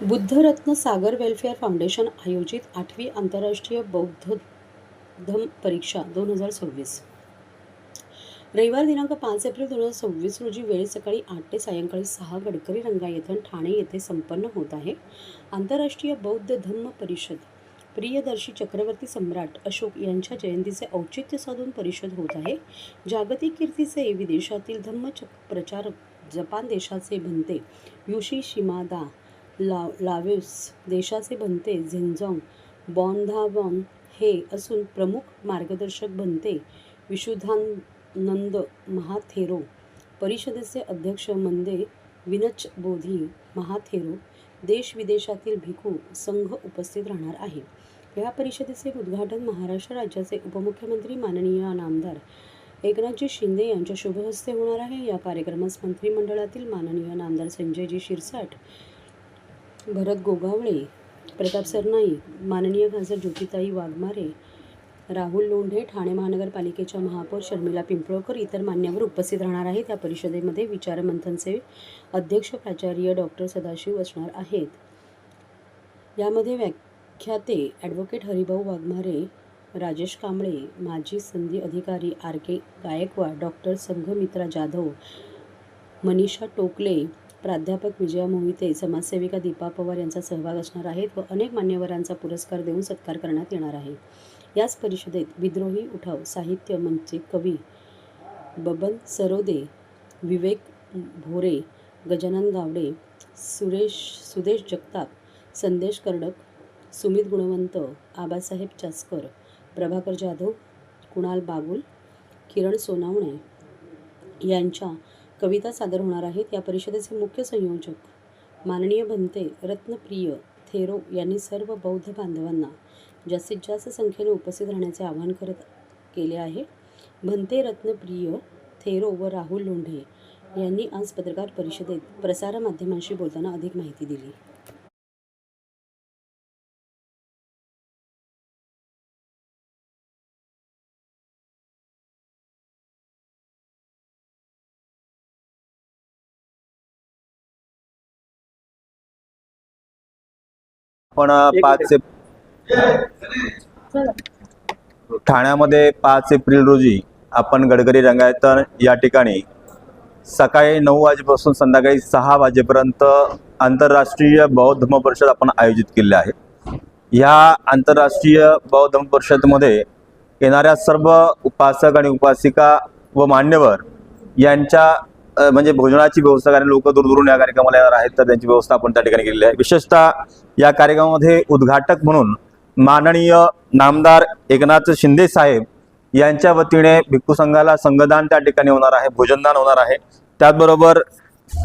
बुद्धरत्न सागर welfare foundation आयोजित 8वी आंतरराष्ट्रीय बौद्ध धम्म परीक्षा 2026 रविवार दिनांक 5 एप्रिल 2026 रोजी वेळ सकाळी 8 ते सायंकाळी 6 गडकरी रंगायतन ठाणे येथे संपन्न होत आहे. आंतरराष्ट्रीय बौद्ध धम्म परिषद प्रियदर्शी चक्रवर्ती सम्राट अशोक यांच्या जयंतीचे औचित्य साधून परिषद होत आहे. जागतिक कीर्तीचे विदेशातील धम्म प्रचारक जपान देशाचे बनते युशी शिमादा, लाओस देशाचे बनते झेंजॉंग बॉन्धावॉन हे असून प्रमुख मार्गदर्शक बनते विशुद्धानंद महाथेरो. परिषदेचे अध्यक्ष मंदे विनच बोधी महाथेरो. देश विदेशातील भिक्खू संघ उपस्थित राहणार आहे. या परिषदेचे उद्घाटन महाराष्ट्र राज्याचे उपमुख्यमंत्री माननीय नामदार एकनाथजी शिंदे यांच्या शुभहस्ते होणार आहे. या कार्यक्रमास मंत्रिमंडळातील माननीय नामदार संजयजी शिरसाट, भरत गोगावळे, प्रताप सरनाईक, माननीय खासदार ज्योतिताई वाघमारे, राहुल लोंढे, ठाणे महानगरपालिकेच्या महापौर शर्मिला पिंपळकर इतर मान्यवर उपस्थित राहणार आहेत. या परिषदेमध्ये विचारमंथनचे अध्यक्ष प्राचार्य डॉक्टर सदाशिव असणार आहेत. यामध्ये व्याख्याते ॲडव्होकेट हरिभाऊ वाघमारे, राजेश कांबळे, माजी संधी अधिकारी RK गायकवाड, डॉक्टर संघमित्रा जाधव, मनीषा टोकले, प्राध्यापक विजया मोहिते, समाजसेविका दीपा पवार यांचा सहभाग असणार आहेत व अनेक मान्यवरांचा पुरस्कार देऊन सत्कार करण्यात येणार आहे. याच परिषदेत विद्रोही उठाव साहित्य मंचचे कवी बबन सरोदे, विवेक भोरे, गजानन गावडे, सुदेश जगताप, संदेश कर्डक, सुमित गुणवंत, आबासाहेब चासकर, प्रभाकर जाधव, कुणाल बागुल, किरण सोनावणे यांच्या कविता सादर होणार आहेत. या परिषदेचे मुख्य संयोजक माननीय भंते रत्नप्रिय थेरो यांनी सर्व बौद्ध बांधवांना जास्तीत जास्त संख्येने उपस्थित राहण्याचे आवाहन केले आहे. भंते रत्नप्रिय थेरो व राहुल लोंढे यांनी आज पत्रकार परिषदेत प्रसारमाध्यमांशी बोलताना अधिक माहिती दिली. पण ठाण्यामध्ये 5 एप्रिल रोजी आपण गडकरी रंगायतन या ठिकाणी सकाळी 9 वाजेपासून संध्याकाळी 6 वाजेपर्यंत आंतरराष्ट्रीय बौद्ध धम्म परिषद आपण आयोजित केली आहे. ह्या आंतरराष्ट्रीय बौद्ध धम्म परिषदेमध्ये येणाऱ्या सर्व उपासक आणि उपासिका व मान्यवर यांच्या म्हणजे भोजनाची व्यवस्था कारण लोक दूरदूरून या कार्यक्रमाला येणार आहेत, तर त्यांची व्यवस्था आपण त्या ठिकाणी केलेली आहे. विशेषतः या कार्यक्रमामध्ये उद्घाटक म्हणून माननीय नामदार एकनाथ शिंदे साहेब यांच्या वतीने भिक्खू संघाला संघदान त्या ठिकाणी होणार आहे, भोजनदान होणार आहे. त्याचबरोबर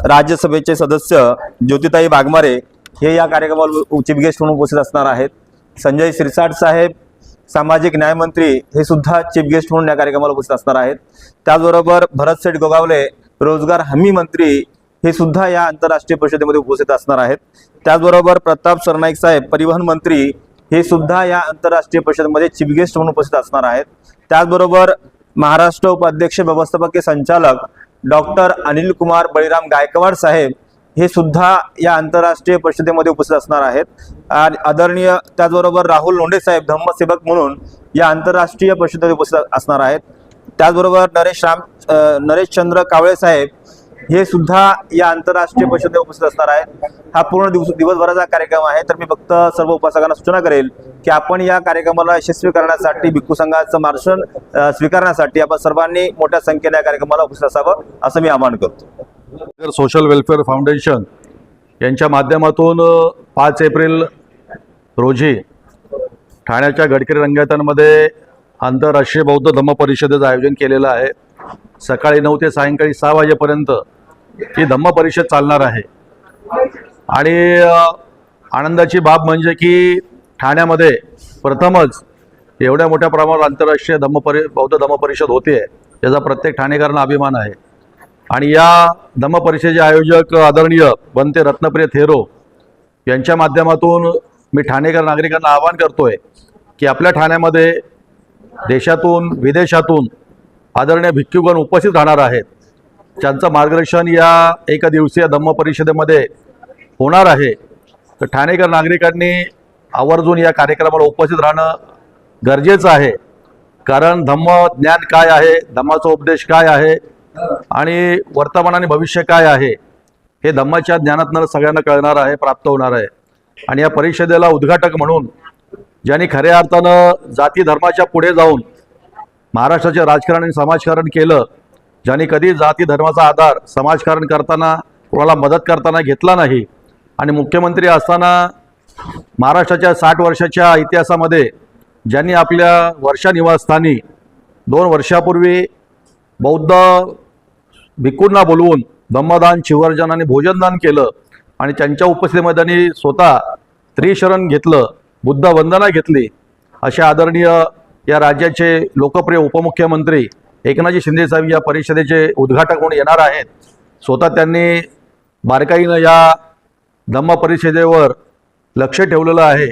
राज्यसभेचे सदस्य ज्योतिताई वाघमारे हे या कार्यक्रमाला चीफ गेस्ट म्हणून उपस्थित असणार आहेत. संजय शिरसाट साहेब सामाजिक न्यायमंत्री हे सुद्धा चीफ गेस्ट म्हणून या कार्यक्रमाला उपस्थित असणार आहेत. त्याचबरोबर भरत सेठ गोगावले रोजगार हमी मंत्री हे सुद्धा या आंतरराष्ट्रीय परिषदेमध्ये उपस्थित असणार आहेत. त्याचबरोबर प्रताप सरनाईक साहेब परिवहन मंत्री हे सुद्धा या आंतरराष्ट्रीय परिषदेमध्ये चीफ गेस्ट म्हणून उपस्थित असणार आहेत. त्याचबरोबर महाराष्ट्र उपाध्यक्ष व्यवस्थापकीय संचालक डॉक्टर अनिल कुमार बळीराम गायकवाड साहेब हे सुद्धा या आंतरराष्ट्रीय परिषदेमध्ये उपस्थित असणार आहेत. आणि आदरणीय त्याचबरोबर राहुल लोंढे साहेब धम्मसेवक म्हणून या आंतरराष्ट्रीय परिषदेमध्ये उपस्थित असणार आहेत. त्याचबरोबर नरेशचंद्र कावळे साहेब हे सुद्धा या आंतरराष्ट्रीय परिषदेत उपस्थित असणार आहेत. हा पूर्ण दिवसभराचा कार्यक्रम आहे. तर मी फक्त सर्व उपासकांना सूचना करेल की आपण या कार्यक्रमाला यशस्वी करण्यासाठी भिक्खू संघाचं मार्गदर्शन स्वीकारण्यासाठी आपण सर्वांनी मोठ्या संख्येने या कार्यक्रमाला उपस्थित असावं असं मी आवाहन करतो. सोशल वेलफेअर फाउंडेशन यांच्या माध्यमातून 5 एप्रिल रोजी ठाण्याच्या गडकरी रंगायतनमध्ये आंतरराष्ट्रीय बौद्ध धम्म परिषदेचं आयोजन केलेलं आहे. सकाळी 9 ते सायंकाळी 6 वाजेपर्यंत ही धम्म परिषद चालणार आहे. आणि आनंदाची बाब म्हणजे की ठाण्यामध्ये प्रथमच एवढ्या मोठ्या प्रमाणावर आंतरराष्ट्रीय बौद्ध धम्म परिषद होते, याचा प्रत्येक ठाणेकरांना अभिमान आहे. आणि या धम्म परिषदेचे आयोजक आदरणीय बनते रत्नप्रिय थेरो यांच्या माध्यमातून मी ठाणेकर नागरिकांना आवाहन करतोय की आपल्या ठाण्यामध्ये देशातून विदेशातून आदरणीय भिक्खूगण उपस्थित राहणार आहेत. ज्यांचं मार्गदर्शन या एकदिवसीय धम्म परिषदेमध्ये होणार आहे. तर ठाणेकर नागरिकांनी आवर्जून या कार्यक्रमाला उपस्थित राहणं गरजेचं आहे. कारण धम्म ज्ञान काय आहे, धम्माचा उपदेश काय आहे आणि वर्तमान आणि भविष्य काय आहे हे धम्माच्या ज्ञानातनं सगळ्यांना कळणार आहे, प्राप्त होणार आहे. आणि या परिषदेला उद्घाटक म्हणून ज्यांनी खऱ्या अर्थानं जाती धर्माच्या पुढे जाऊन महाराष्ट्राचे राजकारण आणि समाजकारण केलं, ज्यांनी कधी जाती धर्माचा आधार समाजकारण करताना कोणाला मदत करताना घेतला नाही आणि मुख्यमंत्री असताना महाराष्ट्राच्या 60 वर्षाच्या इतिहासामध्ये ज्यांनी आपल्या वर्षा निवासस्थानी 2 वर्षापूर्वी बौद्ध भिक्खूंना बोलवून धम्मदान, चिवर्जन आणि भोजनदान केलं आणि त्यांच्या उपस्थितीमध्ये त्यांनी स्वतः त्रिशरण घेतलं, बुद्ध वंदना घेतली, अशा आदरणीय या राज्याचे लोकप्रिय उपमुख्यमंत्री एकनाथजी शिंदे साहेब या परिषदेचे उद्घाटक म्हणून येणार आहेत. स्वतः त्यांनी बारकाईनं या धम्म परिषदेवर लक्ष ठेवलेलं आहे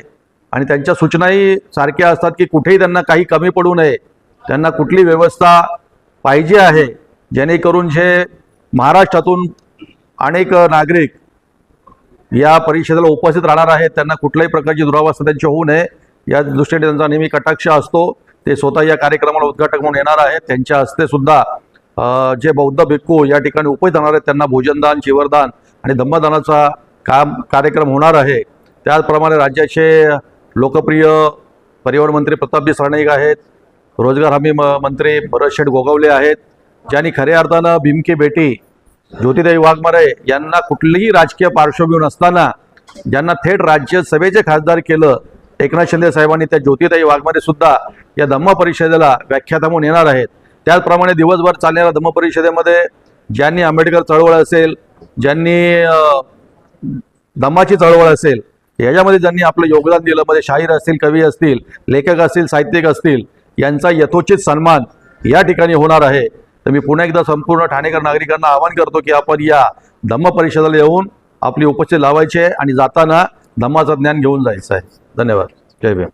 आणि त्यांच्या सूचनाही सारख्या असतात की कुठेही त्यांना काही कमी पडू नये, त्यांना कुठली व्यवस्था पाहिजे आहे जेणेकरून जे महाराष्ट्रातून अनेक नागरिक या परिषदेला उपस्थित राहणार आहेत त्यांना कुठल्याही प्रकारची दुरावस्था त्यांची होऊ नये या दृष्टीने त्यांचा नेहमी कटाक्ष असतो. ते स्वतः या कार्यक्रमाला उद्घाटक म्हणून येणार आहेत. त्यांच्या हस्ते सुद्धा जे बौद्ध भिक्खू या ठिकाणी उपस्थित राहणार आहेत त्यांना भोजनदान, चिवरदान आणि धम्मदानाचा कार्यक्रम होणार आहे. त्याचप्रमाणे राज्याचे लोकप्रिय परिवहन मंत्री प्रतापजी सरनाईक आहेत, रोजगार हमी मंत्री भरत शेठ गोगावले आहेत, ज्यांनी खऱ्या अर्थानं भीमकी बेटी ज्योतिताई वाघमारे यांना कुठलीही राजकीय पार्श्वभूमी नसताना ज्यांना थेट राज्यसभेचे खासदार केलं, एकनाथ शिंदे साहेबांनी त्या ज्योतिताई वाघमारे सुद्धा या धम्म परिषदेला व्याख्याता म्हणून येणार आहेत. त्याचप्रमाणे दिवसभर चालणाऱ्या धम्म परिषदेमध्ये ज्यांनी आंबेडकर चळवळ असेल, ज्यांनी धम्माची चळवळ असेल, याच्यामध्ये ज्यांनी आपलं योगदान दिलं, मध्ये शाहीर असतील, कवी असतील, लेखक असतील, साहित्यिक असतील, यांचा यथोचित सन्मान या ठिकाणी होणार आहे. तर मी पुन्हा एकदा संपूर्ण ठाणेकर नागरिकांना आवाहन करतो की आपण या धम्म परिषदेला येऊन आपली उपस्थिती लावायची आहे आणि जाताना धम्माचं ज्ञान घेऊन जायचं आहे. धन्यवाद. जय भीम.